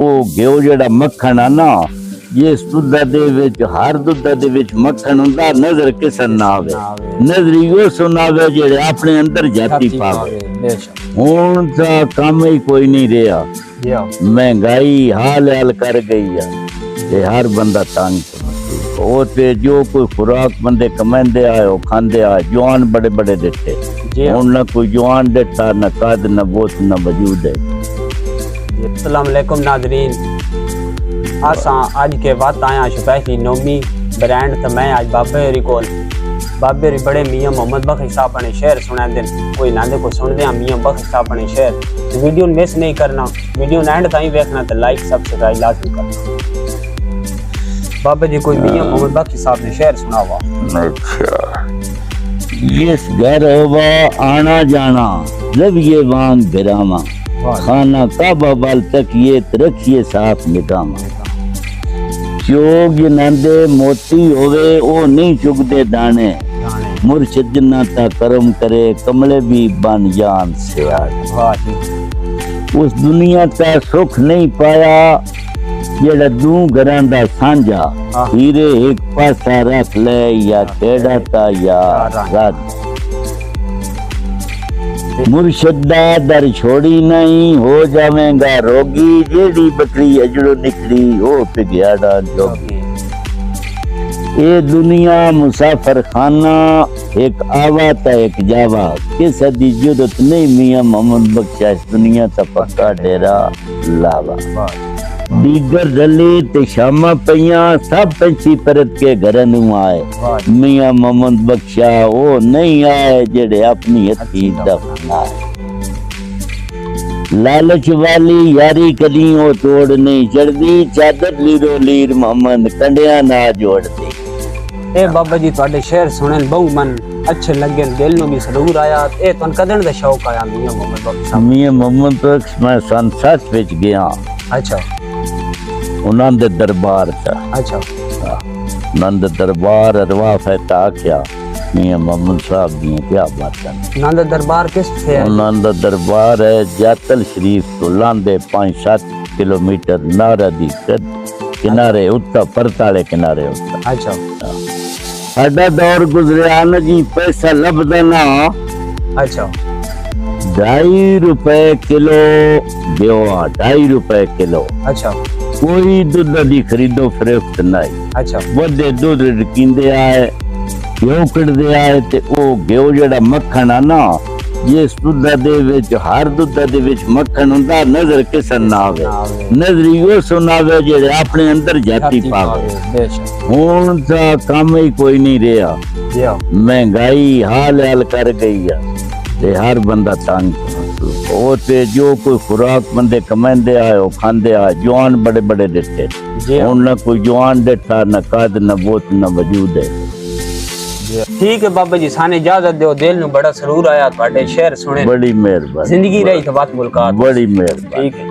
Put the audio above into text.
ਉਹ ਘਿਓ ਜਿਹੜਾ ਮੱਖਣ ਆ ਨਾ, ਜਿਸ ਦੁੱਧ ਦੇ ਵਿੱਚ ਹਰ ਦੁੱਧ ਦੇ ਵਿੱਚ ਮੱਖਣ ਹੁੰਦਾ, ਨਜ਼ਰ ਕਿਸੇ ਨਾ ਆਵੇ, ਨਜ਼ਰੀ ਉਹ ਸੁਣਾਵੇ ਜਿਹੜੇ ਆਪਣੇ ਅੰਦਰ ਜਾਤੀ ਪਾਵੇ। ਹੁਣ ਤਾਂ ਕੰਮ ਹੀ ਕੋਈ ਨਹੀਂ ਰਿਹਾ, ਮਹਿੰਗਾਈ ਹਾਲ ਹਾਲ ਕਰ ਗਈ ਆ ਤੇ ਹਰ ਬੰਦਾ ਤੰਗ ਉਹ ਤੇ ਜੋ ਕੋਈ खुराक बंदे कमाते आए वो खाते आए। जवान बड़े बड़े देते, ਹੁਣ ना कोई जवान देता, न कद न बोत न वजूद है। अस्सलाम वालेकुम नाज़रीन, असा अज के वक्त आया स्पेशली नोमी ब्रांड तो मैं आज बाबे री कोल बाबे री बड़े मियां मोहम्मद बख्श साहब अपने शेर सुना दिन कोई नांदे को सुन दे मियां बख्श साहब अपने शेर। वीडियो मिस नहीं करना, वीडियो एंड ताईं देखना तो लाइक सब्सक्राइब लाजमी करना। बाबा जी कोई मियां मोहम्मद बख्श साहब ने शेर सुना हुआ। अच्छा, जिस घर होवा आना जाना रविये वांग बिरामा, खाना काबा बाल तक ये रखिए साफ निगामा। चोग नंदे मोती होवे ओ नहीं चुगदे दाने, मुर्शिद ना ता करम करे कमले भी बन जान से आड़। उस दुनिया का सुख नहीं पाया जेड़ा दू घरां दा सांझा, हीरे एक पासा रख ले या केड़ा ता या राज। मुर्शिदा दर छोड़ी नहीं हो जावेगा रोगी, जेड़ी बकरी अजड़ो निकली हो पिघाड़ा जोगी। ये दुनिया मुसाफिर खाना, एक आवा ता एक जावा, किसी दी जरूरत नहीं मियां मोहम्मद बख्श इस दुनिया ता पक्का डेरा लावा। दीगर दली ते शामा पईयां सब पंछी परत के घर नू आए, मियां मोहम्मद बख्शा वो नहीं आए जेड़े अपनी हथी दफनाए। लालच वाली यारी कदी वो तोड़ नहीं चढ़दी, चादर लीरो लीर मोहम्मद कंडिया ना जोड़दी। ए बाबा जी ਤੁਹਾਡੇ शेर सुनन बहु मन अच्छे लगे, दिल ਨੂੰ ਵੀ ਸਰੂਰ ਆਇਆ। ਇਹ ਤੁਹਾਨੂੰ ਕਦਣ ਦਾ ਸ਼ੌਕ ਆਇਆ ਮਿयां मोहम्मद बख्श? मियां मोहम्मद बख्श मैं सन 7 ਵਿੱਚ ਗਿਆ। अच्छा, ਉਹਨਾਂ ਦੇ ਦਰਬਾਰ ਚ। अच्छा, ਉਹਨਾਂ ਦੇ ਦਰਬਾਰ ਅਰਵਾ ਫੈਤਾ ਆਖਿਆ मियां मोहम्मद साहब दी क्या बातां। ਉਹਨਾਂ ਦਾ ਦਰਬਾਰ ਕਿਸ ਥੇ ਹੈ? ਉਹਨਾਂ ਦਾ ਦਰਬਾਰ ਹੈ ਜਾਤਲ ਸ਼ਰੀਫ ਤੋਂ ਲਾਂਦੇ 5-7 ਕਿਲੋਮੀਟਰ ਨਾਰਾ ਦੀ किनारे उत्ता परताले किनारे उत्ता। अच्छा, साडा दौर गुजरिया न जी, पैसा लभदा ना। अच्छा, 2.5 रुपए किलो बेवा, 2.5 रुपए किलो। अच्छा, कोई दूध दी खरीदो फरोख्त नहीं। अच्छा, वड्डे दूध रकींदे आए, घ्यो कढ़दे आए ते ओ घ्यो जेड़ा मक्खन आ ना, जिस दुध दे विच हर दुध दे विच मक्खन हुंदा, नजर किसे ना आवे, नजरी वो सुनावे जेड़े अपने अंदर जाती पावे। हुण तां काम ही कोई नहीं रहा, महंगाई हाल हाल कर गई है ते हर बंदा तंग। वो ते जो कोई खुराक बंदे कमाते आए वो खाते आए। जवान बड़े बड़े देते, हुण ना कोई जवान देता, न कद न बोत न वजूद है। ठीक है बाबा जी, साने इजाजत दो, दिल नु बड़ा सरूर आया ਤੁਹਾਡੇ शेर सुने। बड़ी मेहरबानी, जिंदगी रही तो बात मुलाकात। बड़ी मेहरबानी। ठीक है।